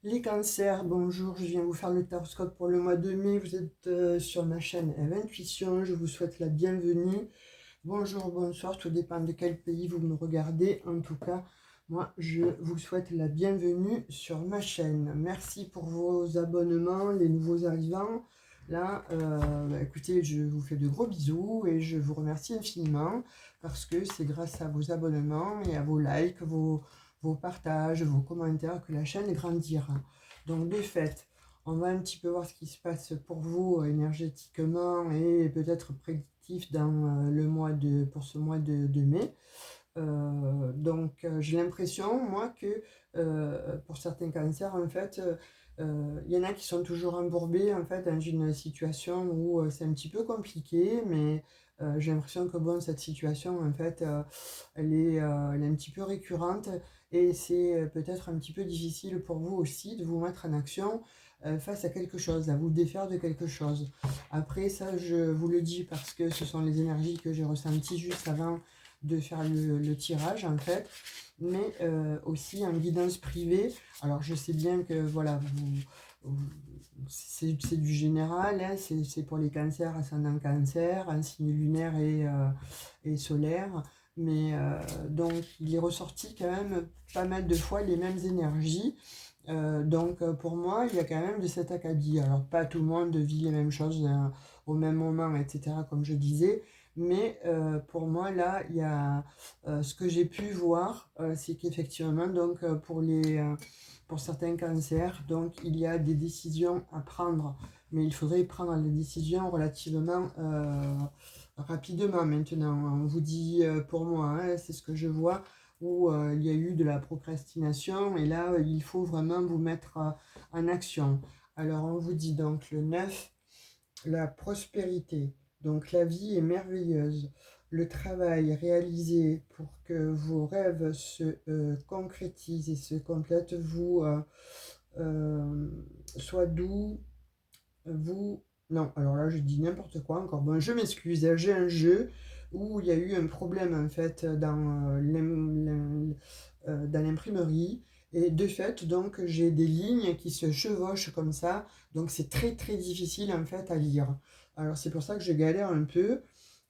Les cancers, bonjour, je viens vous faire le horoscope pour le mois de mai. Vous êtes sur ma chaîne Eve Intuition, je vous souhaite la bienvenue. Bonjour, bonsoir, tout dépend de quel pays vous me regardez. En tout cas, moi, je vous souhaite la bienvenue sur ma chaîne. Merci pour vos abonnements, les nouveaux arrivants. Là, écoutez, je vous fais de gros bisous et je vous remercie infiniment parce que c'est grâce à vos abonnements et à vos likes, vos partages, vos commentaires que la chaîne grandira. Donc, de fait, on va un petit peu voir ce qui se passe pour vous énergétiquement et peut-être prédictif dans pour ce mois de mai. J'ai l'impression, moi, que pour certains cancers, en fait, il y en a qui sont toujours embourbés en fait, dans une situation où c'est un petit peu compliqué, mais j'ai l'impression que bon, cette situation, en fait, elle est un petit peu récurrente et c'est peut-être un petit peu difficile pour vous aussi de vous mettre en action face à quelque chose, à vous défaire de quelque chose. Après, ça, je vous le dis parce que ce sont les énergies que j'ai ressenties juste avant de faire le tirage en fait, mais aussi en guidance privée. Alors je sais bien que voilà, c'est du général, hein, c'est pour les cancers, ascendant cancer, un signe lunaire et solaire, mais donc il est ressorti quand même pas mal de fois les mêmes énergies. Pour moi, il y a quand même de cet acabit. Alors, pas tout le monde vit les mêmes choses au même moment, etc., comme je disais. Mais pour moi, là, il y a ce que j'ai pu voir, c'est qu'effectivement, pour certains cancers, donc il y a des décisions à prendre. Mais il faudrait prendre les décisions relativement rapidement maintenant. On vous dit pour moi, hein, c'est ce que je vois où il y a eu de la procrastination et là, il faut vraiment vous mettre en action. Alors, on vous dit donc le 9, la prospérité. Donc, la vie est merveilleuse. Le travail réalisé pour que vos rêves se concrétisent et se complètent, euh, soit doux, vous... Non, alors là, je dis n'importe quoi encore. Bon, je m'excuse, hein, j'ai un jeu où il y a eu un problème en fait dans l'imprimerie. Et de fait, donc, j'ai des lignes qui se chevauchent comme ça. Donc, c'est très, très difficile en fait à lire. Alors, c'est pour ça que je galère un peu.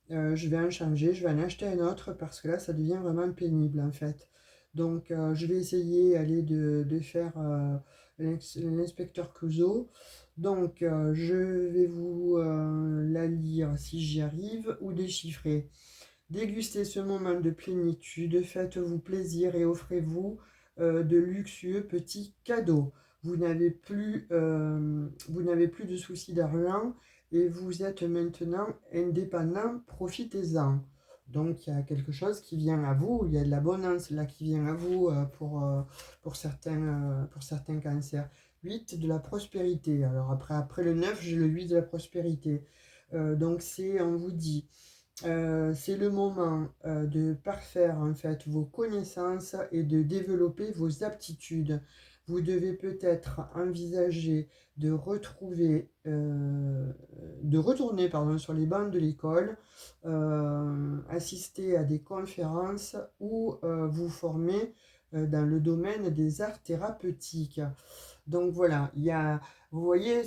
Je vais en changer, je vais en acheter un autre parce que là, ça devient vraiment pénible en fait. Je vais essayer de faire l'inspecteur Clouseau. Je vais vous la lire si j'y arrive ou déchiffrer. Dégustez ce moment de plénitude, faites-vous plaisir et offrez-vous de luxueux petits cadeaux. Vous n'avez plus de soucis d'argent et vous êtes maintenant indépendant, profitez-en. Donc il y a quelque chose qui vient à vous, il y a de l'abondance là qui vient à vous pour certains cancers. 8 de la prospérité. Alors après le 9, j'ai le 8 de la prospérité. On vous dit, c'est le moment de parfaire en fait vos connaissances et de développer vos aptitudes. Vous devez peut-être envisager de retourner pardon, sur les bancs de l'école, assister à des conférences ou vous former dans le domaine des arts thérapeutiques. Donc voilà, vous voyez,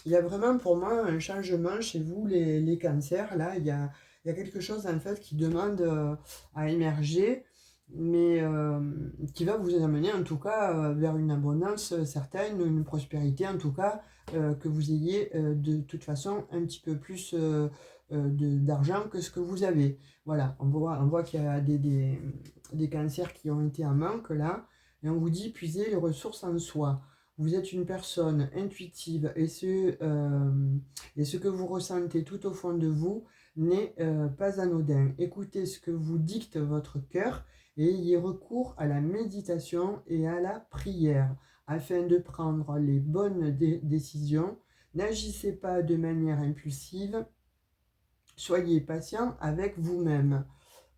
il y a vraiment pour moi un changement chez vous, les cancers. Là, il y a quelque chose en fait qui demande à émerger, mais qui va vous amener en tout cas vers une abondance certaine, une prospérité en tout cas, que vous ayez de toute façon un petit peu plus d'argent que ce que vous avez. Voilà, on voit qu'il y a des cancers qui ont été en manque là, et on vous dit puiser les ressources en soi. Vous êtes une personne intuitive et ce que vous ressentez tout au fond de vous n'est pas anodin. Écoutez ce que vous dicte votre cœur et ayez recours à la méditation et à la prière afin de prendre les bonnes décisions. N'agissez pas de manière impulsive, soyez patient avec vous-même.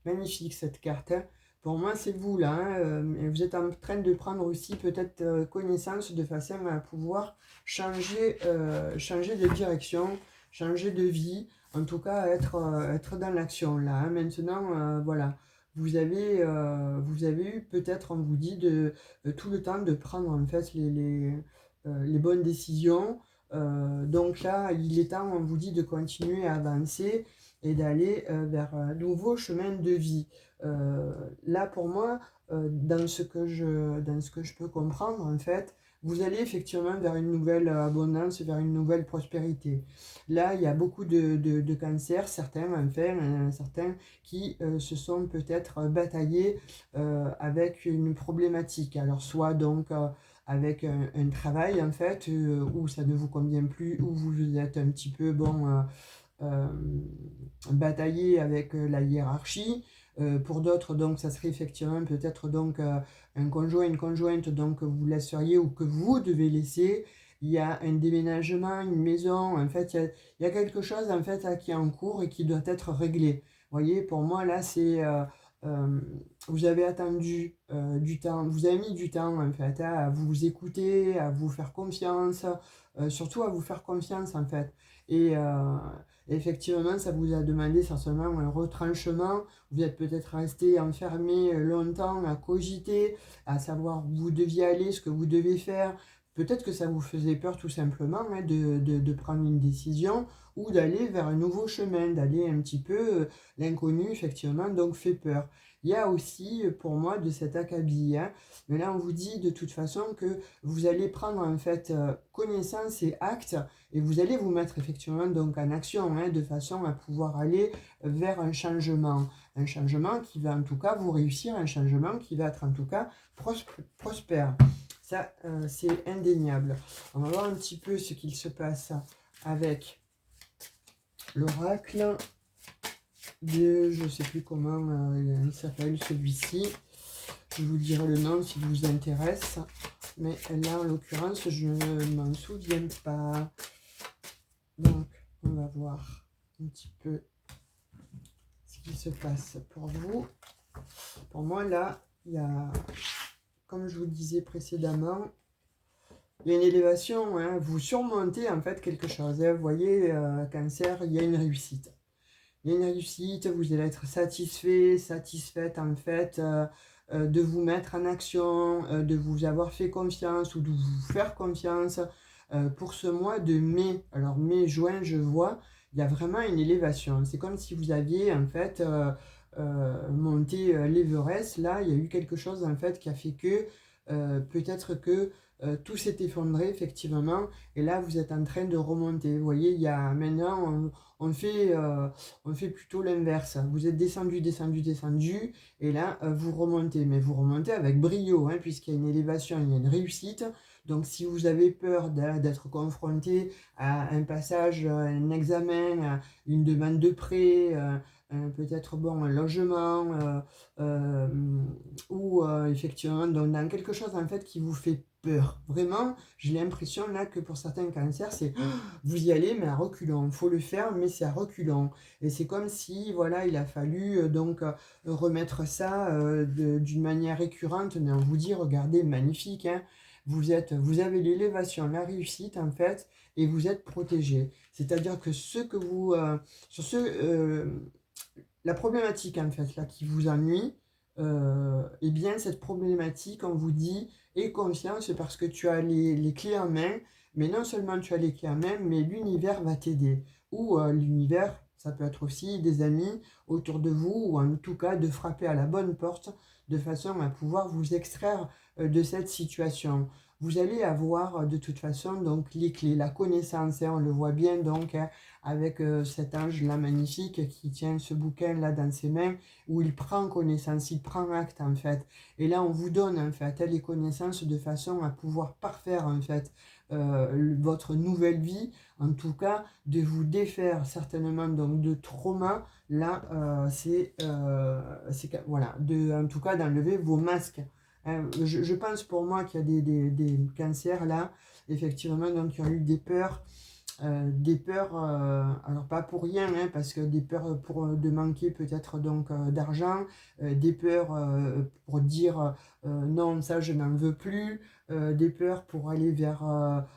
Magnifique cette carte, hein. Pour moi, c'est vous là, hein, et vous êtes en train de prendre aussi peut-être connaissance de façon à pouvoir changer de direction, changer de vie, en tout cas être dans l'action là, hein. Maintenant, voilà, vous avez eu peut-être, on vous dit, tout le temps de prendre en fait les bonnes décisions. Donc là, il est temps, on vous dit, de continuer à avancer et d'aller vers un nouveau chemin de vie. Euh, Là, pour moi, dans ce que je peux comprendre, en fait, vous allez effectivement vers une nouvelle abondance, vers une nouvelle prospérité. Là, il y a beaucoup de cancers, certains, enfin, certains qui se sont peut-être bataillés avec une problématique. Alors, soit donc avec un travail, en fait, où ça ne vous convient plus, où vous êtes un petit peu, bon, euh, batailler avec la hiérarchie. Pour d'autres, donc, ça serait effectivement peut-être donc un conjoint, une conjointe donc, que vous laisseriez ou que vous devez laisser. Il y a un déménagement, une maison. En fait, il y a quelque chose en fait, qui est en cours et qui doit être réglé. Vous voyez, pour moi, là, c'est... euh, vous avez attendu du temps, vous avez mis du temps en fait à vous écouter, à vous faire confiance, surtout à vous faire confiance en fait. Et, effectivement, ça vous a demandé certainement un retranchement. Vous êtes peut-être resté enfermé longtemps à cogiter, à savoir où vous deviez aller, ce que vous devez faire. Peut-être que ça vous faisait peur tout simplement hein, de prendre une décision ou d'aller vers un nouveau chemin, d'aller un petit peu, l'inconnu effectivement, donc fait peur. Il y a aussi pour moi de cet acabit, hein, mais là on vous dit de toute façon que vous allez prendre en fait connaissance et acte et vous allez vous mettre effectivement donc en action hein, de façon à pouvoir aller vers un changement qui va en tout cas vous réussir, un changement qui va être en tout cas prospère. Ça, c'est indéniable. On va voir un petit peu ce qu'il se passe avec l'oracle de, je ne sais plus comment il s'appelle celui-ci. Je vous dirai le nom s'il vous intéresse. Mais là, en l'occurrence, je ne m'en souviens pas. Donc, on va voir un petit peu ce qui se passe pour vous. Pour moi, là, il y a, comme je vous le disais précédemment, il y a une élévation. Hein, vous surmontez en fait quelque chose. Hein, vous voyez, Cancer, il y a une réussite. Il y a une réussite, vous allez être satisfait, satisfaite en fait de vous mettre en action, de vous avoir fait confiance ou de vous faire confiance pour ce mois de mai. Alors mai, juin, je vois, il y a vraiment une élévation. C'est comme si vous aviez en fait monté l'Everest. Là, il y a eu quelque chose en fait qui a fait que peut-être que tout s'est effondré effectivement. Et là, vous êtes en train de remonter. Vous voyez, il y a maintenant, on fait plutôt l'inverse. Vous êtes descendu, descendu, descendu, et là, vous remontez. Mais vous remontez avec brio, hein, puisqu'il y a une élévation, il y a une réussite. Donc, si vous avez peur d'être confronté à un passage, un examen, une demande de prêt, peut-être bon, un logement, euh, ou effectivement dans quelque chose en fait qui vous fait peur. Vraiment, j'ai l'impression là que pour certains cancers, c'est vous y allez mais à reculons. Il faut le faire mais c'est à reculons. Et c'est comme si voilà, il a fallu donc remettre ça d'une manière récurrente. Mais on vous dit, regardez, magnifique, hein, vous avez l'élévation, la réussite en fait, et vous êtes protégé. C'est-à-dire que ce que vous, sur ce, la problématique en fait là qui vous ennuie, eh bien cette problématique, on vous dit, aie confiance parce que tu as les clés en main, mais non seulement tu as les clés en main, mais l'univers va t'aider. Ou l'univers, ça peut être aussi des amis autour de vous, ou en tout cas de frapper à la bonne porte de façon à pouvoir vous extraire de cette situation. Vous allez avoir de toute façon donc les clés, la connaissance, hein, on le voit bien donc hein, avec cet ange là magnifique qui tient ce bouquin là dans ses mains où il prend connaissance, il prend acte en fait. Et là on vous donne en fait les connaissances de façon à pouvoir parfaire en fait votre nouvelle vie, en tout cas de vous défaire certainement donc de trauma. Là c'est voilà, en tout cas d'enlever vos masques. Je pense pour moi qu'il y a des cancers là, effectivement, donc qui ont eu des peurs, alors pas pour rien, hein, parce que des peurs pour de manquer peut-être donc d'argent, des peurs pour dire non, ça je n'en veux plus, des peurs pour aller vers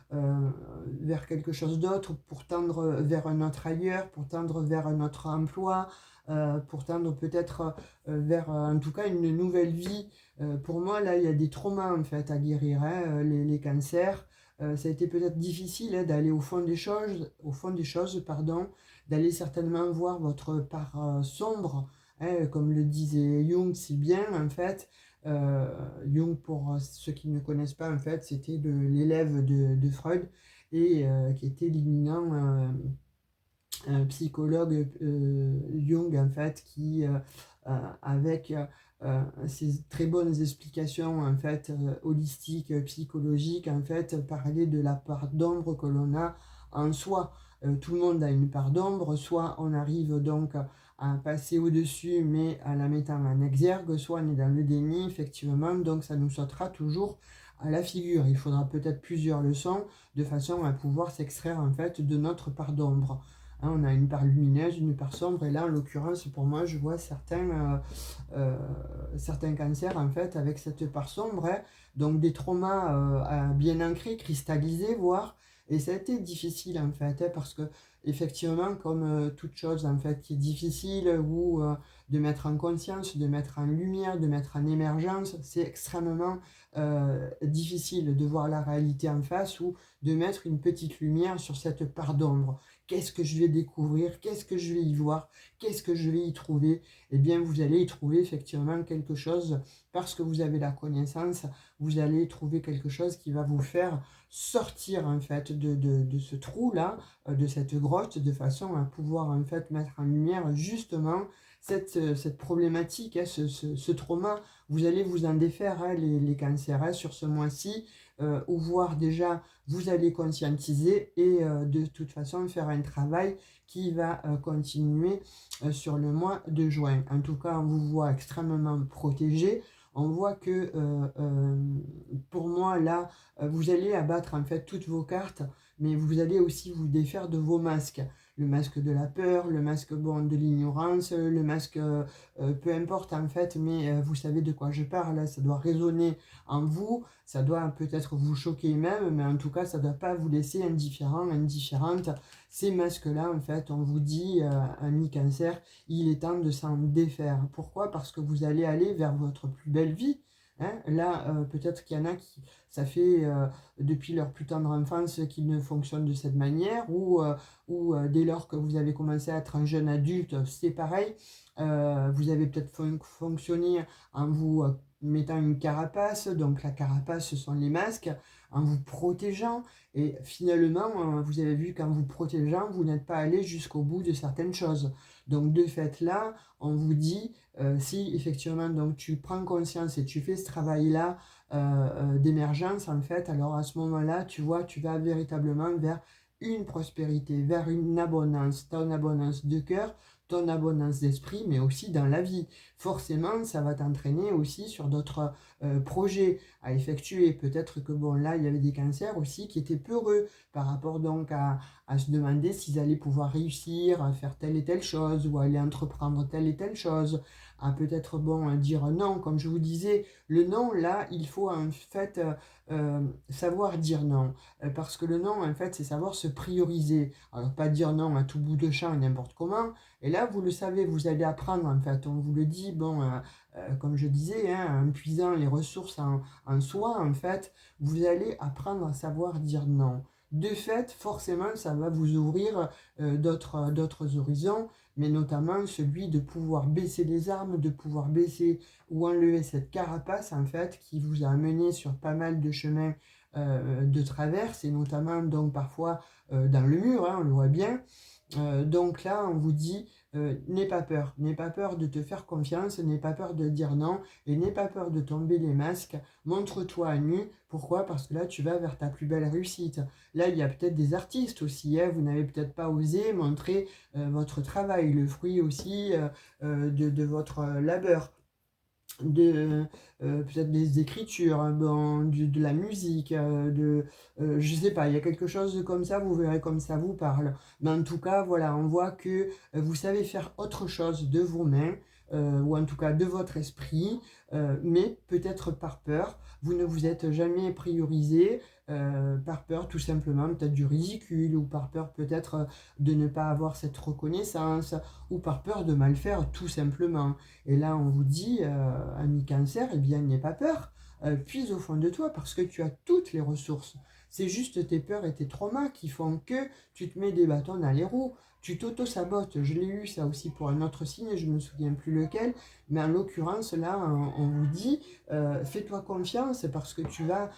quelque chose d'autre, pour tendre vers un autre ailleurs, pour tendre vers un autre emploi, pour tendre peut-être vers, en tout cas, une nouvelle vie. Pour moi, là, il y a des traumas, en fait, à guérir, hein, les cancers. Ça a été peut-être difficile, hein, d'aller au fond des choses, pardon, d'aller certainement voir votre part sombre, hein, comme le disait Jung si bien, en fait. Euh, Jung, pour ceux qui ne connaissent pas, en fait, c'était l'élève de Freud et qui était l'éminent psychologue Jung, en fait, qui, avec ses très bonnes explications, en fait, holistiques, psychologiques, en fait, parlait de la part d'ombre que l'on a en soi. Tout le monde a une part d'ombre, soit on arrive donc à passer au-dessus, mais en la mettant en exergue, soit on est dans le déni, effectivement, donc ça nous sautera toujours à la figure. Il faudra peut-être plusieurs leçons de façon à pouvoir s'extraire, en fait, de notre part d'ombre. Hein, on a une part lumineuse, une part sombre, et là, en l'occurrence, pour moi, je vois certains cancers, en fait, avec cette part sombre, hein. Donc des traumas bien ancrés, cristallisés, voire, et ça a été difficile, en fait, hein, parce que, effectivement, comme toute chose, en fait, qui est difficile, ou de mettre en conscience, de mettre en lumière, de mettre en émergence, c'est extrêmement difficile de voir la réalité en face, ou de mettre une petite lumière sur cette part d'ombre. Qu'est-ce que je vais découvrir? Qu'est-ce que je vais y voir? Qu'est-ce que je vais y trouver? Eh bien, vous allez y trouver effectivement quelque chose, parce que vous avez la connaissance, vous allez trouver quelque chose qui va vous faire sortir, en fait, de ce trou-là, de cette grotte, de façon à pouvoir, en fait, mettre en lumière justement cette problématique, hein, ce trauma. Vous allez vous en défaire, hein, les cancers, hein, sur ce mois-ci, ou voir déjà, vous allez conscientiser et de toute façon faire un travail qui va continuer sur le mois de juin. En tout cas, on vous voit extrêmement protégé. On voit que pour moi, là, vous allez abattre, en fait, toutes vos cartes, mais vous allez aussi vous défaire de vos masques. Le masque de la peur, le masque, bon, de l'ignorance, le masque, peu importe, en fait, mais vous savez de quoi je parle. Ça doit résonner en vous, ça doit peut-être vous choquer même, mais en tout cas, ça ne doit pas vous laisser indifférent, indifférente. Ces masques-là, en fait, on vous dit, ami cancer, il est temps de s'en défaire. Pourquoi? Parce que vous allez aller vers votre plus belle vie. Hein. Là, peut-être qu'il y en a qui, ça fait depuis leur plus tendre enfance qu'ils ne fonctionnent de cette manière, ou dès lors que vous avez commencé à être un jeune adulte, c'est pareil. Vous avez peut-être fonctionné en vous mettant une carapace, donc la carapace, ce sont les masques, en vous protégeant, et finalement, vous avez vu qu'en vous protégeant, vous n'êtes pas allé jusqu'au bout de certaines choses. Donc de fait là, on vous dit, si effectivement donc tu prends conscience et tu fais ce travail-là d'émergence, en fait, alors à ce moment-là, tu vois, tu vas véritablement vers une prospérité, vers une abondance, ton abondance de cœur, ton abondance d'esprit, mais aussi dans la vie. Forcément, ça va t'entraîner aussi sur d'autres projets à effectuer. Peut-être que, bon, là, il y avait des cancers aussi qui étaient peureux par rapport donc à se demander s'ils allaient pouvoir réussir à faire telle et telle chose, ou à aller entreprendre telle et telle chose, à peut-être, bon, dire non. Comme je vous disais, le non, là, il faut en fait savoir dire non. Parce que le non, en fait, c'est savoir se prioriser. Alors, pas dire non à tout bout de champ et n'importe comment. Et là, vous le savez, vous allez apprendre, en fait. On vous le dit, bon, comme je disais, hein, en puisant les ressources en soi, en fait, vous allez apprendre à savoir dire non. De fait, forcément, ça va vous ouvrir d'autres horizons, mais notamment celui de pouvoir baisser les armes, de pouvoir baisser ou enlever cette carapace, en fait, qui vous a amené sur pas mal de chemins de traverse, et notamment donc parfois dans le mur, hein, on le voit bien. Donc là, on vous dit, n'aie pas peur de te faire confiance, n'aie pas peur de dire non, et n'aie pas peur de tomber les masques, montre-toi à nu. Pourquoi? Parce que là, tu vas vers ta plus belle réussite. Là, il y a peut-être des artistes aussi, hein, vous n'avez peut-être pas osé montrer votre travail, le fruit aussi de votre labeur, de peut-être des écritures, hein, bon, de la musique, je sais pas, il y a quelque chose comme ça, vous verrez comme ça vous parle. Mais en tout cas, voilà, on voit que vous savez faire autre chose de vos mains, ou en tout cas de votre esprit, mais peut-être par peur. Vous ne vous êtes jamais priorisé, par peur tout simplement peut-être du ridicule, ou par peur peut-être de ne pas avoir cette reconnaissance, ou par peur de mal faire tout simplement. Et là on vous dit, ami Cancer, eh bien n'aie pas peur, puise au fond de toi parce que tu as toutes les ressources. C'est juste tes peurs et tes traumas qui font que tu te mets des bâtons dans les roues, tu t'auto-sabotes. Je l'ai eu ça aussi pour un autre signe, je ne me souviens plus lequel, mais en l'occurrence là on vous dit, fais-toi confiance parce que tu vas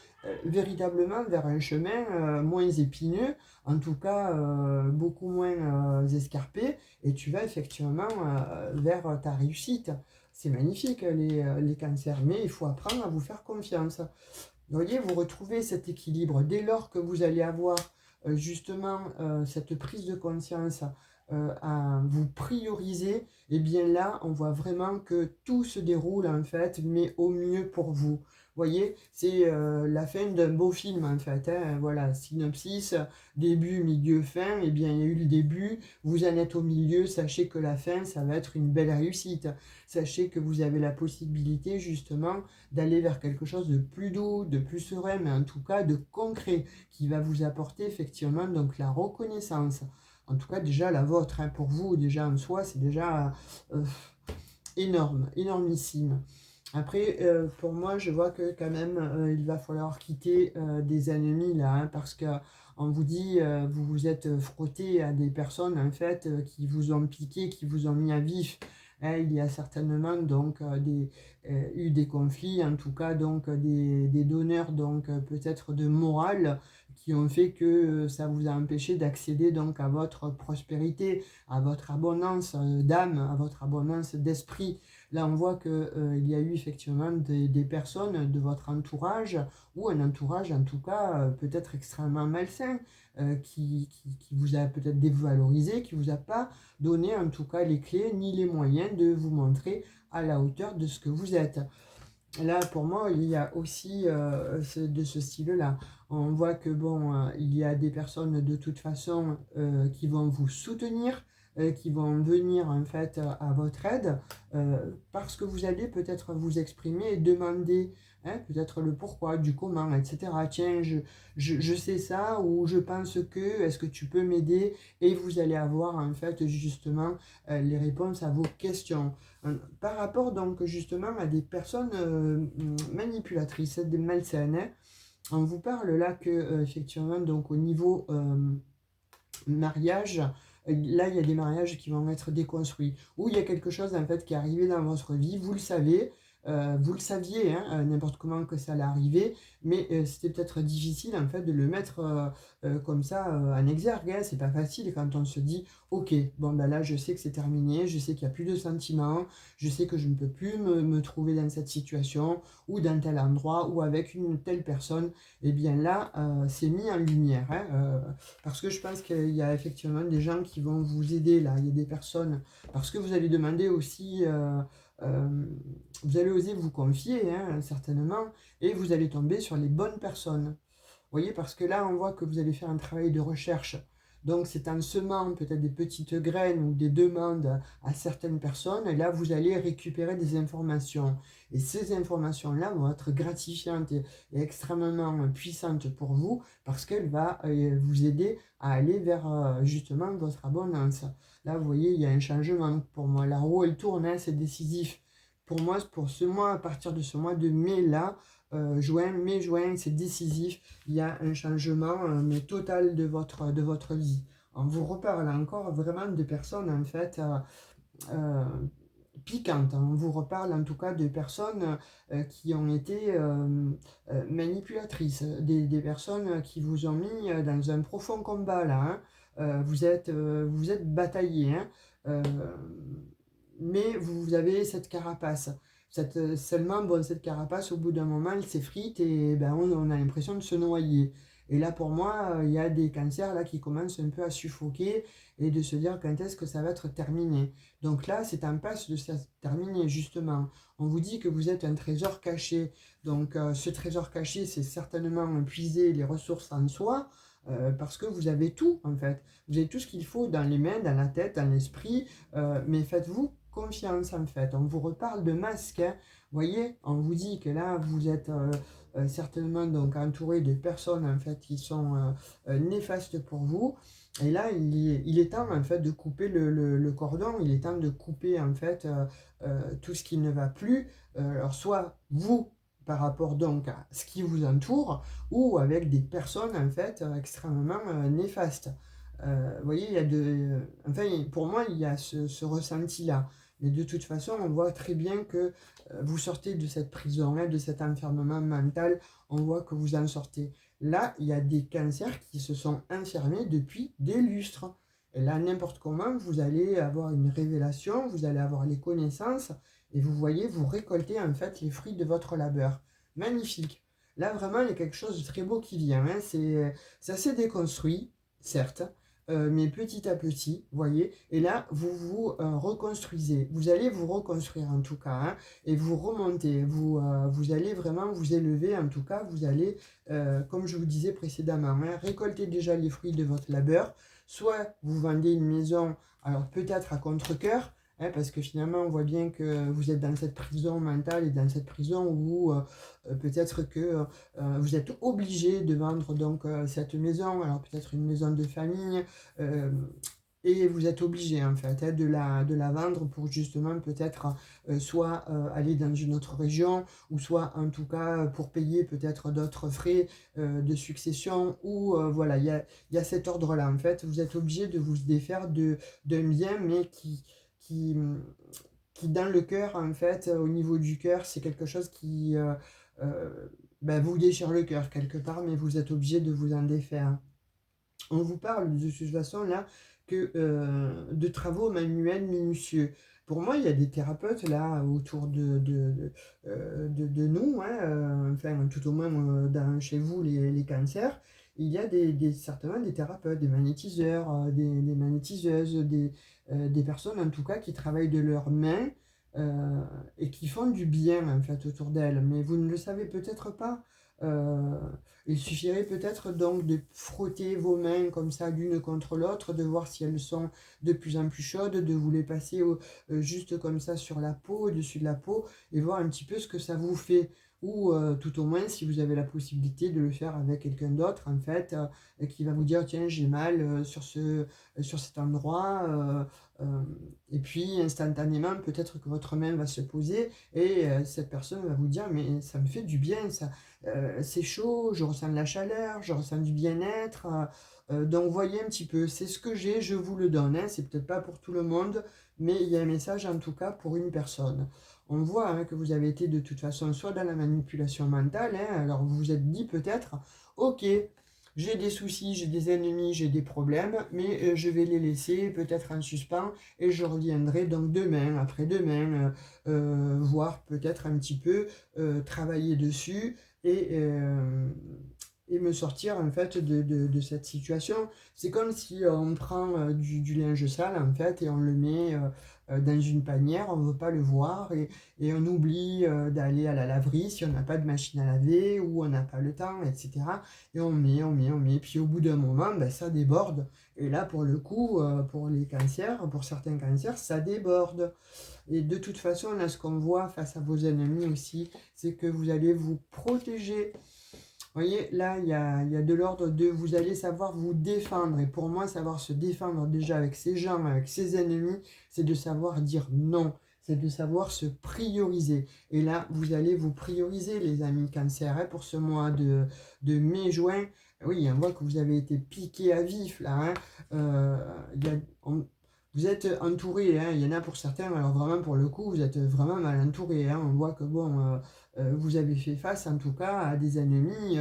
véritablement vers un chemin moins épineux, en tout cas beaucoup moins escarpé, et tu vas effectivement vers ta réussite. C'est magnifique les cancers, mais il faut apprendre à vous faire confiance. Vous voyez, vous retrouvez cet équilibre. Dès lors que vous allez avoir justement cette prise de conscience, à vous prioriser, et bien là, on voit vraiment que tout se déroule en fait, mais au mieux pour vous. Vous voyez, c'est la fin d'un beau film en fait, hein. Voilà, synopsis, début, milieu, fin. Et bien, il y a eu le début, vous en êtes au milieu, sachez que la fin, ça va être une belle réussite. Sachez que vous avez la possibilité justement d'aller vers quelque chose de plus doux, de plus serein, mais en tout cas de concret, qui va vous apporter effectivement donc la reconnaissance. En tout cas déjà la vôtre, hein, pour vous déjà en soi, c'est déjà euh, énorme, énormissime. Après, pour moi, je vois que quand même, il va falloir quitter des ennemis là, hein, parce que on vous dit, vous vous êtes frotté à des personnes en fait qui vous ont piqué, qui vous ont mis à vif. Hein, il y a certainement donc eu des conflits, en tout cas donc des donneurs donc peut-être de morale qui ont fait que ça vous a empêché d'accéder donc à votre prospérité, à votre abondance d'âme, à votre abondance d'esprit. Là, on voit qu'il y a eu effectivement des personnes de votre entourage, ou un entourage en tout cas peut-être extrêmement malsain, qui vous a peut-être dévalorisé, qui ne vous a pas donné en tout cas les clés ni les moyens de vous montrer à la hauteur de ce que vous êtes. Là, pour moi, il y a aussi de ce style-là. On voit que bon, il y a des personnes de toute façon qui vont vous soutenir, qui vont venir en fait à votre aide, parce que vous allez peut-être vous exprimer et demander, hein, peut-être le pourquoi, du comment, etc. Tiens, je sais ça, ou je pense que, est-ce que tu peux m'aider? Et vous allez avoir en fait justement les réponses à vos questions. Par rapport donc justement à des personnes manipulatrices, des malsaines, hein, on vous parle là que effectivement donc au niveau mariage, là il y a des mariages qui vont être déconstruits, ou il y a quelque chose en fait qui est arrivé dans votre vie, vous le savez, vous le saviez, hein, n'importe comment que ça allait arriver, mais c'était peut-être difficile en fait de le mettre comme ça en exergue, hein. C'est pas facile quand on se dit ok, bon ben là je sais que c'est terminé, je sais qu'il n'y a plus de sentiments, je sais que je ne peux plus me trouver dans cette situation, ou dans tel endroit, ou avec une telle personne. Et bien là c'est mis en lumière, hein, parce que je pense qu'il y a effectivement des gens qui vont vous aider là, il y a des personnes, parce que vous allez demander aussi, vous allez oser vous confier, hein, certainement, et vous allez tomber sur les bonnes personnes. Vous voyez, parce que là, on voit que vous allez faire un travail de recherche. Donc, c'est en semant peut-être des petites graines ou des demandes à certaines personnes, et là, vous allez récupérer des informations. Et ces informations-là vont être gratifiantes et extrêmement puissantes pour vous, parce qu'elles vont vous aider à aller vers justement votre abondance. Là, vous voyez, il y a un changement pour moi. La roue, elle tourne, hein, c'est décisif. Pour moi, pour ce mois, à partir de ce mois de mai-là, mai-juin, c'est décisif. Il y a un changement mais total de votre vie. On vous reparle encore vraiment de personnes en fait euh, piquantes. On vous reparle en tout cas de personnes qui ont été manipulatrices, des personnes qui vous ont mis dans un profond combat là, hein. Vous êtes bataillé, hein. Euh, mais vous avez cette carapace. Seulement, bon, cette carapace, au bout d'un moment, elle s'effrite, et ben, on a l'impression de se noyer. Et là, pour moi, il y a des cancers là, qui commencent un peu à suffoquer, et de se dire quand est-ce que ça va être terminé. Donc là, c'est en passe de se terminer, justement. On vous dit que vous êtes un trésor caché. Donc ce trésor caché, c'est certainement puiser les ressources en soi, parce que vous avez tout, en fait. Vous avez tout ce qu'il faut dans les mains, dans la tête, dans l'esprit, mais faites-vous confiance en fait. On vous reparle de masque, hein. Vous voyez, on vous dit que là, vous êtes certainement donc entouré de personnes en fait qui sont néfastes pour vous. Et là, il est temps en fait de couper le cordon, il est temps de couper en fait tout ce qui ne va plus. Alors soit vous, par rapport donc à ce qui vous entoure, ou avec des personnes en fait extrêmement néfastes. Vous voyez, il y a enfin, pour moi, il y a ce ressenti-là. Mais de toute façon, on voit très bien que vous sortez de cette prison, hein, de cet enfermement mental, on voit que vous en sortez. Là, il y a des cancers qui se sont enfermés depuis des lustres. Et là, n'importe comment, vous allez avoir une révélation, vous allez avoir les connaissances, et vous voyez, vous récoltez en fait les fruits de votre labeur. Magnifique. Là, vraiment, il y a quelque chose de très beau qui vient, hein. C'est assez déconstruit, certes, mais petit à petit, vous voyez. Et là, vous vous reconstruisez. Vous allez vous reconstruire en tout cas, hein, et vous remontez. Vous allez vraiment vous élever, en tout cas, vous allez, comme je vous disais précédemment, hein, récolter déjà les fruits de votre labeur. Soit vous vendez une maison, alors peut-être à contre-cœur, hein, parce que finalement, on voit bien que vous êtes dans cette prison mentale et dans cette prison où peut-être que vous êtes obligé de vendre donc cette maison, alors peut-être une maison de famille, euh, et vous êtes obligé en fait hein, de la vendre pour justement peut-être soit aller dans une autre région, ou soit en tout cas pour payer peut-être d'autres frais de succession, ou voilà, il y a cet ordre-là en fait, vous êtes obligé de vous défaire d'un bien, mais qui, qui dans le cœur, en fait, au niveau du cœur, c'est quelque chose qui ben, vous déchire le cœur quelque part, mais vous êtes obligé de vous en défaire. On vous parle de toute façon là que de travaux manuels minutieux. Pour moi, il y a des thérapeutes là autour de nous, hein, enfin tout au moins dans, chez vous les cancers. Il y a certainement des thérapeutes, des magnétiseurs, des magnétiseuses, des personnes en tout cas qui travaillent de leurs mains et qui font du bien en fait autour d'elles. Mais vous ne le savez peut-être pas. Euh, il suffirait peut-être donc de frotter vos mains comme ça l'une contre l'autre, de voir si elles sont de plus en plus chaudes, de vous les passer juste comme ça sur la peau, au-dessus de la peau, et voir un petit peu ce que ça vous fait. Ou tout au moins si vous avez la possibilité de le faire avec quelqu'un d'autre en fait, qui va vous dire tiens j'ai mal sur cet endroit, et puis instantanément peut-être que votre main va se poser et cette personne va vous dire mais ça me fait du bien ça. C'est chaud, je ressens de la chaleur, je ressens du bien-être. Donc voyez un petit peu, c'est ce que j'ai, je vous le donne, hein. C'est peut-être pas pour tout le monde, mais il y a un message en tout cas pour une personne. On voit hein, que vous avez été de toute façon soit dans la manipulation mentale, hein, alors vous vous êtes dit peut-être, ok, j'ai des soucis, j'ai des ennemis, j'ai des problèmes, mais je vais les laisser peut-être en suspens et je reviendrai donc demain, après-demain, voir peut-être un petit peu, travailler dessus et me sortir en fait de cette situation. C'est comme si on prend du linge sale en fait et on le met dans une panière, on ne veut pas le voir et on oublie d'aller à la laverie si on n'a pas de machine à laver ou on n'a pas le temps, etc. Et on met, puis au bout d'un moment, ben, ça déborde. Et là, pour le coup, pour les cancers, pour certains cancers, ça déborde. Et de toute façon, là, ce qu'on voit face à vos ennemis aussi, c'est que vous allez vous protéger. Vous voyez, là, il y a de l'ordre de vous allez savoir vous défendre. Et pour moi, savoir se défendre déjà avec ses gens, avec ses ennemis, c'est de savoir dire non. C'est de savoir se prioriser. Et là, vous allez vous prioriser, les amis cancer, hein, pour ce mois de mai-juin. Oui, on voit que vous avez été piqué à vif, là. Hein. Euh, il y a, vous êtes entouré, hein, il y en a pour certains, alors vraiment pour le coup, vous êtes vraiment mal entouré. Hein, on voit que bon, vous avez fait face en tout cas à des ennemis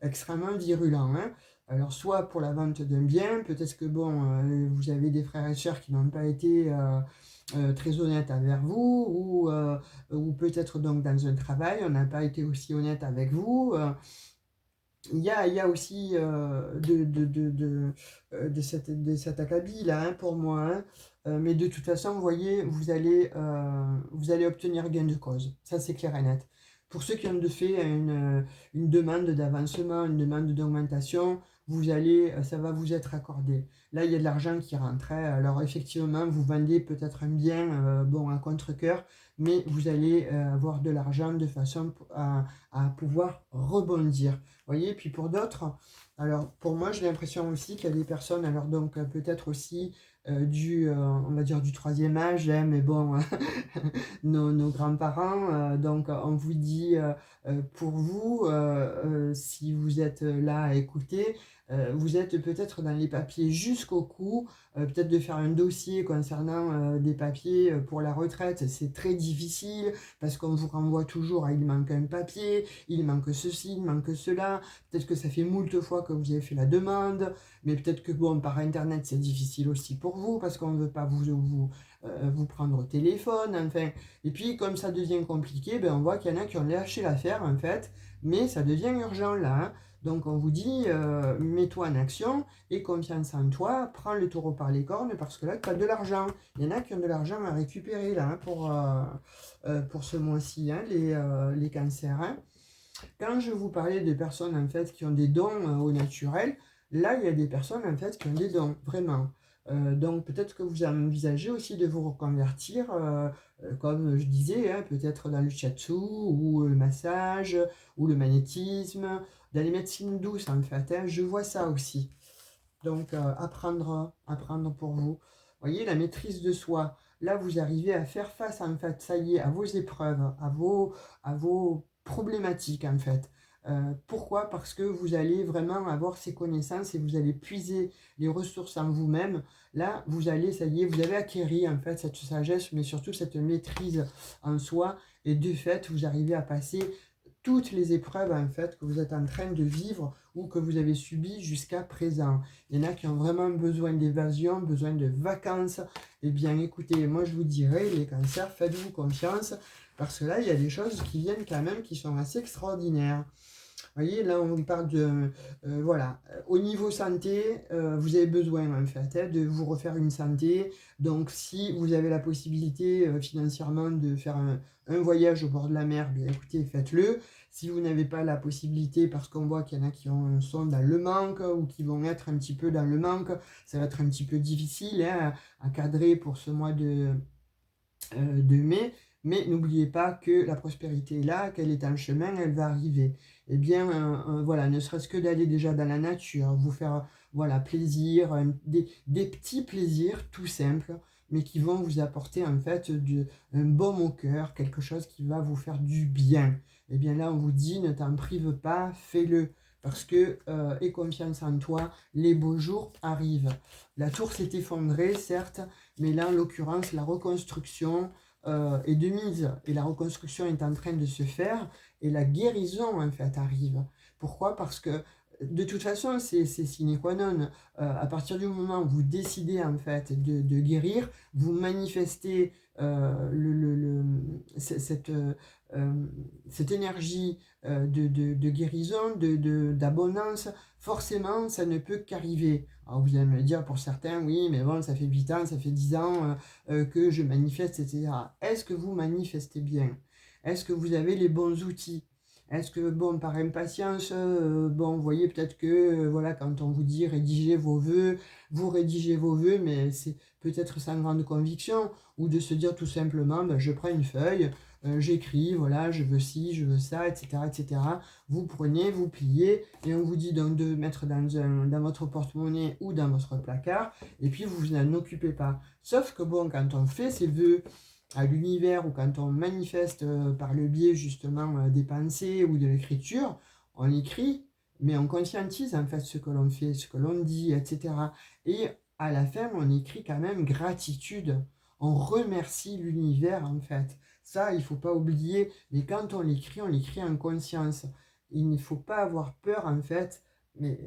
extrêmement virulents. Hein. Alors soit pour la vente d'un bien, peut-être que bon, vous avez des frères et sœurs qui n'ont pas été très honnêtes envers vous, ou peut-être donc dans un travail, on n'a pas été aussi honnête avec vous. Il y a aussi de cet acabit là hein, pour moi. Hein. Mais de toute façon, vous voyez, vous allez obtenir gain de cause. Ça, c'est clair et net. Pour ceux qui ont de fait une demande d'avancement, une demande d'augmentation, ça va vous être accordé. Là, il y a de l'argent qui rentre, hein. Alors effectivement, vous vendez peut-être un bien, bon, à contre-cœur, mais vous allez avoir de l'argent de façon à pouvoir rebondir. Vous voyez, puis pour d'autres, alors pour moi, j'ai l'impression aussi qu'il y a des personnes, alors donc peut-être aussi on va dire du troisième âge, hein, mais bon, nos grands-parents, donc on vous dit, pour vous, si vous êtes là à écouter, vous êtes peut-être dans les papiers jusqu'au cou, peut-être de faire un dossier concernant des papiers pour la retraite, c'est très difficile parce qu'on vous renvoie toujours à il manque un papier, il manque ceci, il manque cela, peut-être que ça fait moult fois que vous avez fait la demande, mais peut-être que bon, par internet c'est difficile aussi pour vous parce qu'on ne veut pas vous prendre au téléphone, enfin, et puis comme ça devient compliqué, ben, on voit qu'il y en a qui ont lâché l'affaire en fait, mais ça devient urgent là, hein. Donc on vous dit, mets-toi en action et confiance en toi, prends le taureau par les cornes parce que là tu as de l'argent. Il y en a qui ont de l'argent à récupérer là, hein, pour ce mois-ci, hein, les cancers, hein. Quand je vous parlais de personnes en fait qui ont des dons au naturel, là il y a des personnes en fait qui ont des dons, vraiment. Donc peut-être que vous envisagez aussi de vous reconvertir, comme je disais, hein, peut-être dans le shiatsu ou le massage ou le magnétisme, dans les médecines douces en fait, hein, je vois ça aussi. Donc apprendre pour vous. Vous voyez, la maîtrise de soi. Là, vous arrivez à faire face en fait, ça y est, à vos épreuves, à vos problématiques en fait. Pourquoi? Parce que vous allez vraiment avoir ces connaissances et vous allez puiser les ressources en vous-même. Là, vous allez, ça y est, vous avez acquéri en fait cette sagesse, mais surtout cette maîtrise en soi. Et de fait, vous arrivez à passer toutes les épreuves en fait que vous êtes en train de vivre ou que vous avez subies jusqu'à présent. Il y en a qui ont vraiment besoin d'évasion, besoin de vacances. Eh bien écoutez, moi je vous dirais, les cancers, faites-vous confiance parce que là il y a des choses qui viennent quand même qui sont assez extraordinaires. Vous voyez, là on parle de, voilà, au niveau santé, vous avez besoin en fait, hein, de vous refaire une santé. Donc si vous avez la possibilité financièrement de faire un voyage au bord de la mer, bien écoutez, faites-le. Si vous n'avez pas la possibilité, parce qu'on voit qu'il y en a qui sont dans le manque ou qui vont être un petit peu dans le manque, ça va être un petit peu difficile, hein, à cadrer pour ce mois de mai, mais n'oubliez pas que la prospérité est là, qu'elle est en chemin, elle va arriver. Eh bien, voilà, ne serait-ce que d'aller déjà dans la nature, vous faire voilà, plaisir, des petits plaisirs tout simples, mais qui vont vous apporter en fait un baume au cœur, quelque chose qui va vous faire du bien. Eh bien là, on vous dit, ne t'en prive pas, fais-le. Parce que, aie confiance en toi, les beaux jours arrivent. La tour s'est effondrée, certes, mais là, en l'occurrence, la reconstruction est de mise. Et la reconstruction est en train de se faire. Et la guérison, en fait, arrive. Pourquoi? Parce que, de toute façon, c'est sine qua non. À partir du moment où vous décidez, en fait, de guérir, vous manifestez cette énergie de guérison, d'abondance. Forcément, ça ne peut qu'arriver. Alors vous allez me dire pour certains, oui, mais bon, ça fait 8 ans, ça fait 10 ans que je manifeste, etc. Est-ce que vous manifestez bien? Est-ce que vous avez les bons outils? Est-ce que, bon, par impatience, bon, vous voyez peut-être que, voilà, quand on vous dit rédigez vos vœux, vous rédigez vos vœux, mais c'est peut-être sans grande conviction, ou de se dire tout simplement, ben, je prends une feuille, j'écris, voilà, je veux ci, je veux ça, etc., etc. Vous prenez, vous pliez, et on vous dit donc de mettre dans votre porte-monnaie ou dans votre placard, et puis vous vous n'en occupez pas. Sauf que bon, quand on fait ses vœux à l'univers ou quand on manifeste par le biais justement des pensées ou de l'écriture, on écrit, mais on conscientise en fait ce que l'on fait, ce que l'on dit, etc. Et à la fin, on écrit quand même gratitude. On remercie l'univers en fait. Ça, il ne faut pas oublier, mais quand on l'écrit en conscience. Il ne faut pas avoir peur en fait, mais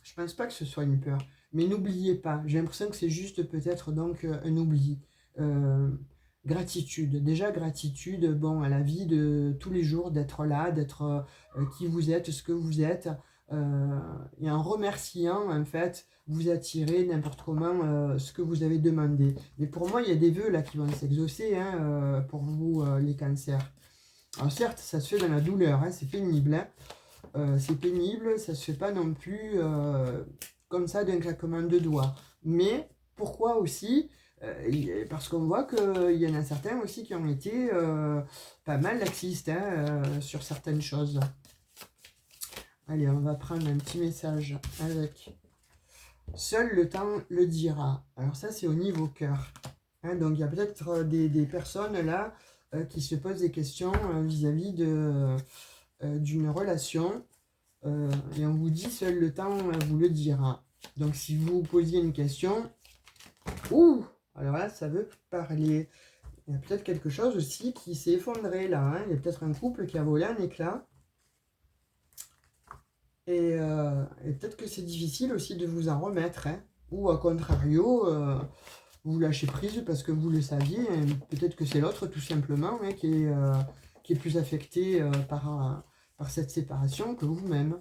je pense pas que ce soit une peur. Mais n'oubliez pas, j'ai l'impression que c'est juste peut-être donc un oubli. Euh, Gratitude, déjà gratitude, bon, à la vie de tous les jours, d'être là, d'être qui vous êtes, ce que vous êtes, et en remerciant, en fait, vous attirez n'importe comment ce que vous avez demandé. Mais pour moi, il y a des vœux là qui vont s'exaucer, hein, pour vous, les cancers. Alors certes, ça se fait dans la douleur, hein, c'est pénible, hein, c'est pénible, ça se fait pas non plus comme ça d'un claquement de doigts. Mais pourquoi aussi? Parce qu'on voit qu'il y en a certains aussi qui ont été pas mal laxistes hein, sur certaines choses. Allez, on va prendre un petit message avec « Seul le temps le dira ». Alors ça, c'est au niveau cœur. Hein, donc, il y a peut-être des personnes là qui se posent des questions vis-à-vis d'une relation. Et on vous dit « Seul le temps vous le dira ». Donc, si vous posiez une question, ouh, alors là, ça veut parler. Il y a peut-être quelque chose aussi qui s'est effondré là. Hein. Il y a peut-être un couple qui a volé un éclat. Et peut-être que c'est difficile aussi de vous en remettre. Hein. Ou à contrario, vous lâchez prise parce que vous le saviez. Peut-être que c'est l'autre tout simplement hein, qui est plus affecté par cette séparation que vous-même.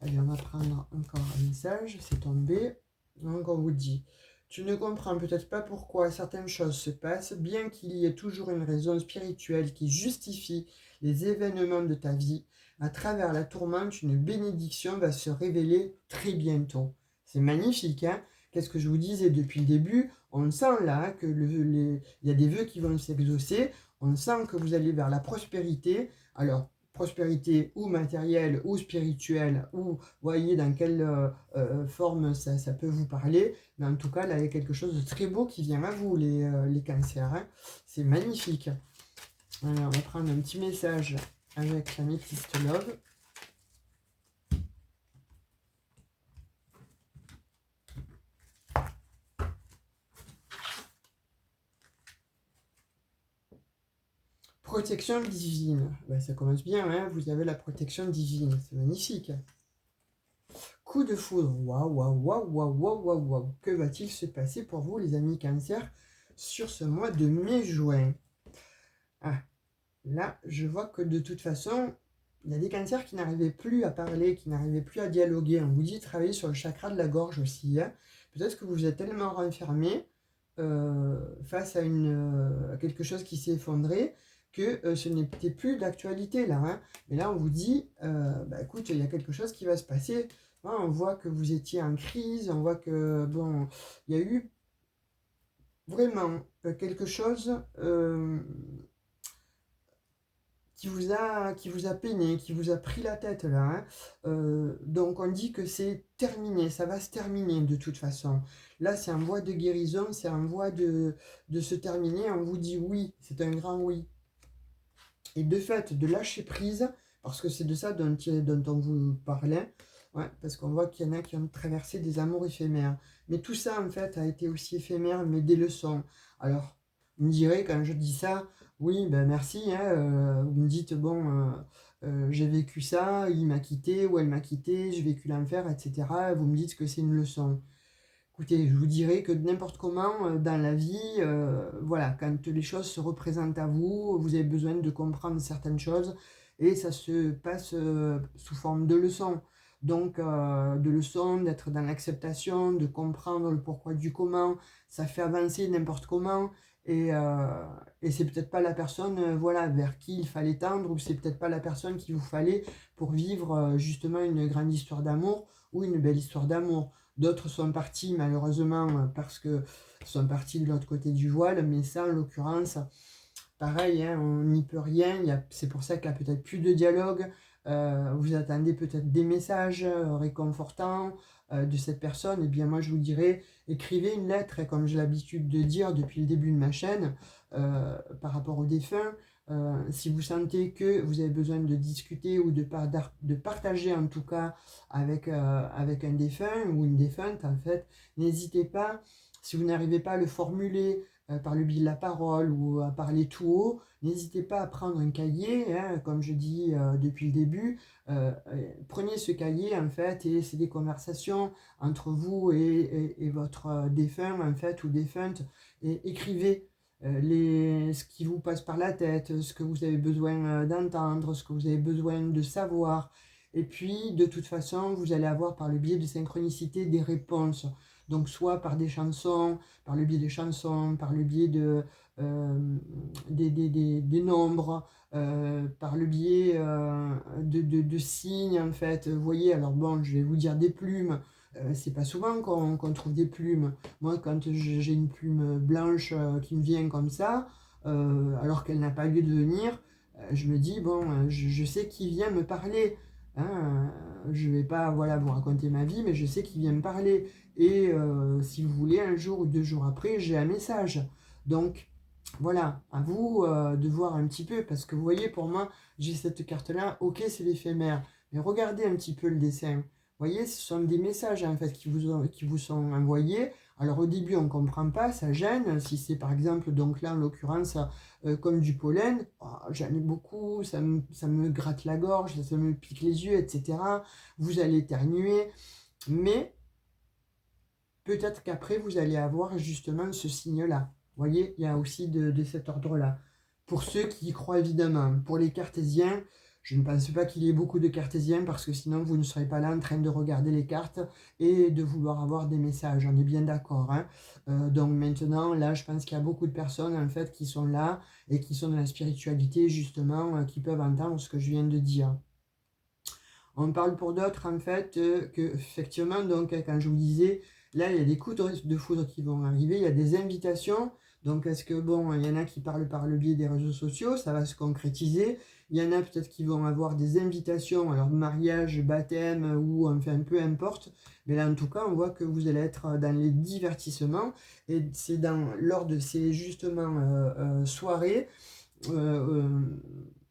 Allez, on va prendre encore un message. C'est tombé. Donc on vous dit... Tu ne comprends peut-être pas pourquoi certaines choses se passent, bien qu'il y ait toujours une raison spirituelle qui justifie les événements de ta vie. À travers la tourmente, une bénédiction va se révéler très bientôt. C'est magnifique, hein? Qu'est-ce que je vous disais depuis le début? On sent là que il y a des vœux qui vont s'exaucer. On sent que vous allez vers la prospérité. Alors, prospérité ou matérielle ou spirituelle, ou voyez dans quelle forme ça peut vous parler. Mais en tout cas, là, il y a quelque chose de très beau qui vient à vous, les cancers. Hein. C'est magnifique. Alors, on va prendre un petit message avec la Métiste Love. Protection divine. Ben, ça commence bien, hein, vous avez la protection divine. C'est magnifique. Coup de foudre. Waouh, waouh, waouh, waouh, waouh, waouh, waouh. Que va-t-il se passer pour vous, les amis cancers, sur ce mois de mai-juin? Ah, là, je vois que de toute façon, il y a des cancers qui n'arrivaient plus à parler, qui n'arrivaient plus à dialoguer. On vous dit travailler sur le chakra de la gorge aussi. Hein. Peut-être que vous êtes tellement renfermé face à quelque chose qui s'est effondré que ce n'était plus d'actualité là. Hein. Mais là, on vous dit, bah, écoute, il y a quelque chose qui va se passer. Hein, on voit que vous étiez en crise, on voit que, bon, il y a eu vraiment quelque chose qui vous a peiné, qui vous a pris la tête là. Hein. Donc on dit que c'est terminé, ça va se terminer de toute façon. Là c'est en voie de guérison, c'est en voie de se terminer. On vous dit oui, c'est un grand oui. Et de fait, de lâcher prise, parce que c'est de ça dont on vous parlait, ouais, parce qu'on voit qu'il y en a qui ont traversé des amours éphémères. Mais tout ça en fait a été aussi éphémère, mais des leçons. Alors, vous me direz quand je dis ça, oui, ben merci, hein, vous me dites, bon, j'ai vécu ça, il m'a quitté ou elle m'a quitté, j'ai vécu l'enfer, etc. Vous me dites que c'est une leçon. Écoutez, je vous dirais que n'importe comment dans la vie, voilà, quand les choses se représentent à vous, vous avez besoin de comprendre certaines choses et ça se passe sous forme de leçons. Donc, de leçons, d'être dans l'acceptation, de comprendre le pourquoi du comment, ça fait avancer n'importe comment et c'est peut-être pas la personne voilà, vers qui il fallait tendre ou c'est peut-être pas la personne qu'il vous fallait pour vivre justement une grande histoire d'amour ou une belle histoire d'amour. D'autres sont partis malheureusement parce que sont partis de l'autre côté du voile, mais ça en l'occurrence, pareil, hein, on n'y peut rien. C'est pour ça qu'il n'y a peut-être plus de dialogue. Vous attendez peut-être des messages réconfortants de cette personne. Et bien moi je vous dirais, écrivez une lettre, comme j'ai l'habitude de dire depuis le début de ma chaîne, par rapport aux défunts. Si vous sentez que vous avez besoin de discuter ou de partager en tout cas avec un défunt ou une défunte, en fait, n'hésitez pas, si vous n'arrivez pas à le formuler par le biais de la parole ou à parler tout haut, n'hésitez pas à prendre un cahier, hein, comme je dis depuis le début, prenez ce cahier en fait et c'est des conversations entre vous et votre défunt en fait ou défunte et écrivez ce qui vous passe par la tête, ce que vous avez besoin d'entendre, ce que vous avez besoin de savoir. Et puis, de toute façon, vous allez avoir par le biais de synchronicité des réponses. Donc, soit par des chansons, par le biais des chansons, par le biais des nombres, par le biais de signes, en fait. Vous voyez, alors bon, je vais vous dire des plumes. C'est pas souvent qu'on trouve des plumes. Moi, quand j'ai une plume blanche qui me vient comme ça, alors qu'elle n'a pas lieu de venir, je me dis, bon, je sais qui vient me parler. Hein, je vais pas voilà, vous raconter ma vie, mais je sais qui vient me parler. Et si vous voulez, un jour ou 2 jours après, j'ai un message. Donc, voilà, à vous de voir un petit peu, parce que vous voyez, pour moi, j'ai cette carte-là, ok, c'est l'éphémère, mais regardez un petit peu le dessin. Vous voyez, ce sont des messages en fait qui vous sont envoyés. Alors au début, on ne comprend pas, ça gêne. Si c'est par exemple, donc là en l'occurrence, comme du pollen, oh, j'en ai beaucoup, ça me gratte la gorge, ça me pique les yeux, etc. Vous allez éternuer, mais peut-être qu'après, vous allez avoir justement ce signe-là. Vous voyez, il y a aussi de cet ordre-là. Pour ceux qui y croient évidemment, pour les cartésiens, je ne pense pas qu'il y ait beaucoup de cartésiens parce que sinon vous ne serez pas là en train de regarder les cartes et de vouloir avoir des messages. On est bien d'accord. Hein. Donc maintenant, là, je pense qu'il y a beaucoup de personnes en fait qui sont là et qui sont dans la spiritualité justement, qui peuvent entendre ce que je viens de dire. On parle pour d'autres, en fait, que, effectivement, donc, quand je vous disais, là, il y a des coups de foudre qui vont arriver, il y a des invitations. Donc, est-ce que, bon, il y en a qui parlent par le biais des réseaux sociaux, ça va se concrétiser. Il y en a peut-être qui vont avoir des invitations, alors mariage, baptême, ou enfin, peu importe. Mais là, en tout cas, on voit que vous allez être dans les divertissements. Et c'est lors de ces, justement, soirées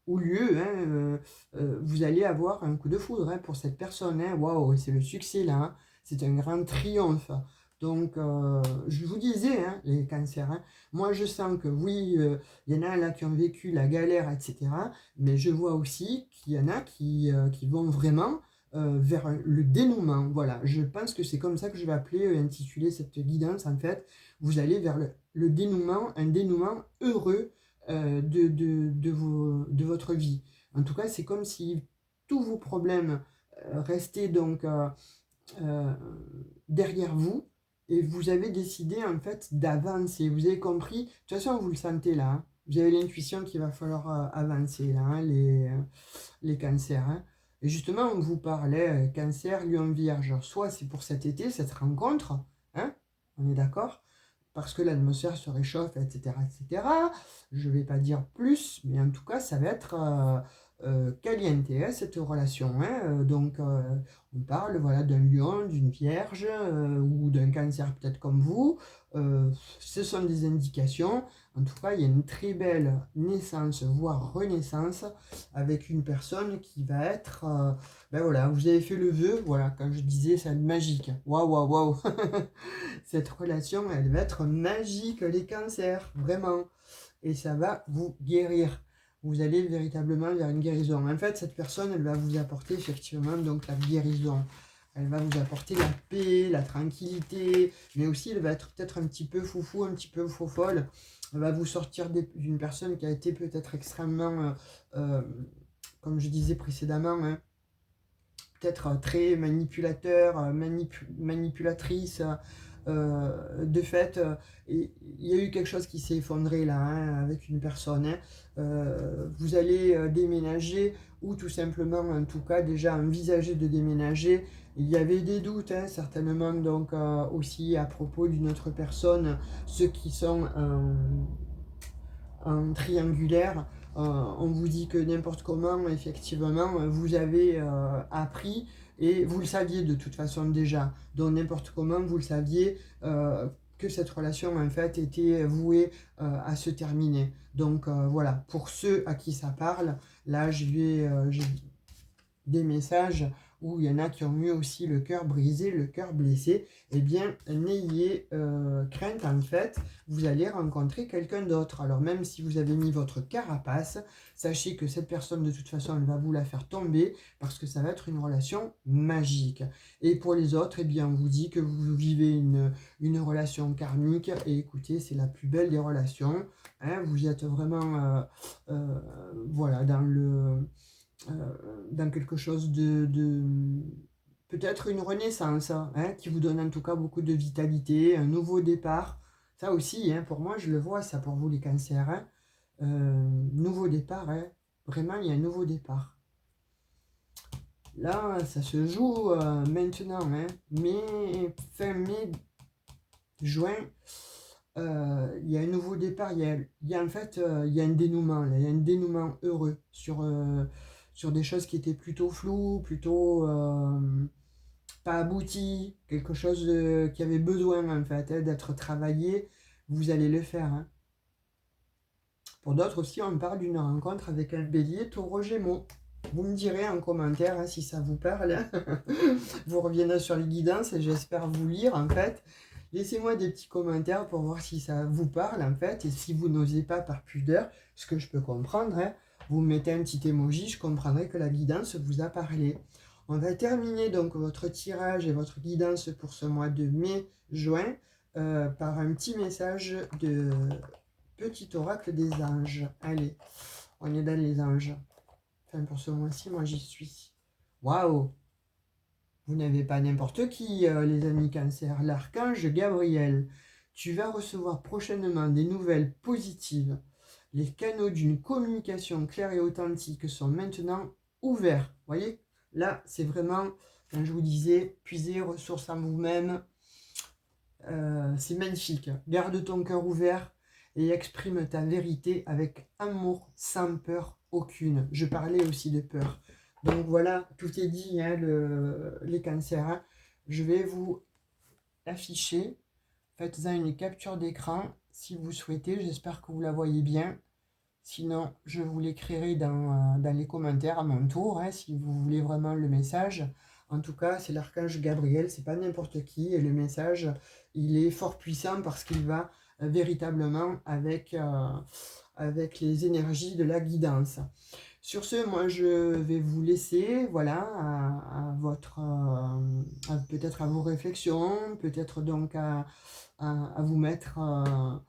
ou lieu, hein, vous allez avoir un coup de foudre hein, pour cette personne. Hein. Waouh, c'est le succès là. Hein. C'est un grand triomphe. Donc, je vous disais, hein, les cancers, hein, moi je sens que oui, il y en a là qui ont vécu la galère, etc. Mais je vois aussi qu'il y en a qui vont vraiment vers le dénouement. Voilà, je pense que c'est comme ça que je vais appeler, intituler cette guidance en fait. Vous allez vers le dénouement, un dénouement heureux de votre vie. En tout cas, c'est comme si tous vos problèmes restaient donc euh, derrière vous et vous avez décidé en fait d'avancer. Vous avez compris, de toute façon vous le sentez là, hein. Vous avez l'intuition qu'il va falloir avancer là, hein, les cancers. Hein. Et justement, on vous parlait cancer, lion, vierge. Soit c'est pour cet été, cette rencontre, hein, on est d'accord parce que l'atmosphère se réchauffe, etc., etc. Je ne vais pas dire plus, mais en tout cas, ça va être caliente, hein, cette relation. Hein. Donc, on parle voilà, d'un lion, d'une vierge ou d'un cancer peut-être comme vous. Ce sont des indications. En tout cas, il y a une très belle naissance, voire renaissance, avec une personne qui va être... ben voilà, vous avez fait le vœu, voilà, quand je disais, c'est magique. Waouh, waouh, waouh. Cette relation, elle va être magique, les cancers, vraiment. Et ça va vous guérir. Vous allez véritablement vers une guérison. En fait, cette personne, elle va vous apporter effectivement donc la guérison. Elle va vous apporter la paix, la tranquillité, mais aussi elle va être peut-être un petit peu foufou, un petit peu faux-folle. Elle va vous sortir d'une personne qui a été peut-être extrêmement, comme je disais précédemment, hein, peut-être très manipulateur, manipulatrice. De fait, il y a eu quelque chose qui s'est effondré là hein, avec une personne. Hein. Vous allez déménager ou tout simplement, en tout cas, déjà envisager de déménager. Il y avait des doutes, hein, certainement, donc aussi à propos d'une autre personne, ceux qui sont en triangulaire. On vous dit que n'importe comment, effectivement, vous avez appris et vous le saviez de toute façon déjà. Donc n'importe comment, vous le saviez que cette relation en fait était vouée à se terminer. Donc voilà, pour ceux à qui ça parle, là j'ai des messages où il y en a qui ont eu aussi le cœur brisé, le cœur blessé, eh bien, n'ayez crainte, en fait, vous allez rencontrer quelqu'un d'autre. Alors, même si vous avez mis votre carapace, sachez que cette personne, de toute façon, elle va vous la faire tomber parce que ça va être une relation magique. Et pour les autres, eh bien, on vous dit que vous vivez une relation karmique et écoutez, c'est la plus belle des relations. Hein, vous êtes vraiment, voilà, dans quelque chose de peut-être une renaissance, hein, qui vous donne en tout cas beaucoup de vitalité, un nouveau départ. Ça aussi, hein, pour moi, je le vois, ça pour vous les cancers. Hein, nouveau départ, hein, Vraiment, il y a un nouveau départ. Là, ça se joue maintenant, hein. Fin mai, juin, il y a un nouveau départ. En fait, il y a un dénouement, là. Il y a un dénouement heureux sur des choses qui étaient plutôt floues, plutôt pas abouties, quelque chose qui avait besoin, en fait, hein, d'être travaillé. Vous allez le faire, hein. Pour d'autres aussi, on parle d'une rencontre avec un bélier, taureau, gémeaux. Vous me direz en commentaire hein, si ça vous parle. Hein. Vous reviendrez sur les guidances et j'espère vous lire en fait. Laissez-moi des petits commentaires pour voir si ça vous parle en fait. Et si vous n'osez pas par pudeur, ce que je peux comprendre, hein, vous mettez un petit emoji, je comprendrai que la guidance vous a parlé. On va terminer donc votre tirage et votre guidance pour ce mois de mai-juin par un petit message de petit oracle des anges. Allez, on est dans les anges. Enfin, pour ce mois-ci, moi j'y suis. Waouh! Vous n'avez pas n'importe qui, les amis Cancer. L'archange Gabriel. Tu vas recevoir prochainement des nouvelles positives. Les canaux d'une communication claire et authentique sont maintenant ouverts. Vous voyez? Là, c'est vraiment, comme je vous disais, puiser ressources en vous-même. C'est magnifique. Garde ton cœur ouvert et exprime ta vérité avec amour, sans peur aucune. Je parlais aussi de peur. Donc voilà, tout est dit, hein, les cancers. Hein. Je vais vous afficher. Faites-en une capture d'écran si vous souhaitez. J'espère que vous la voyez bien. Sinon, je vous l'écrirai dans les commentaires à mon tour, hein, si vous voulez vraiment le message. En tout cas, c'est l'archange Gabriel, c'est pas n'importe qui. Et le message, il est fort puissant parce qu'il va véritablement avec les énergies de la guidance. Sur ce, moi, je vais vous laisser, voilà, peut-être à vos réflexions, peut-être donc à vous mettre en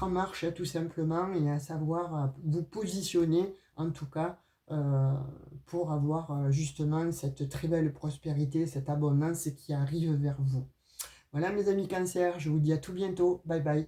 marche tout simplement et à savoir vous positionner en tout cas pour avoir justement cette très belle prospérité, cette abondance qui arrive vers vous. Voilà mes amis Cancer, je vous dis à tout bientôt, bye bye.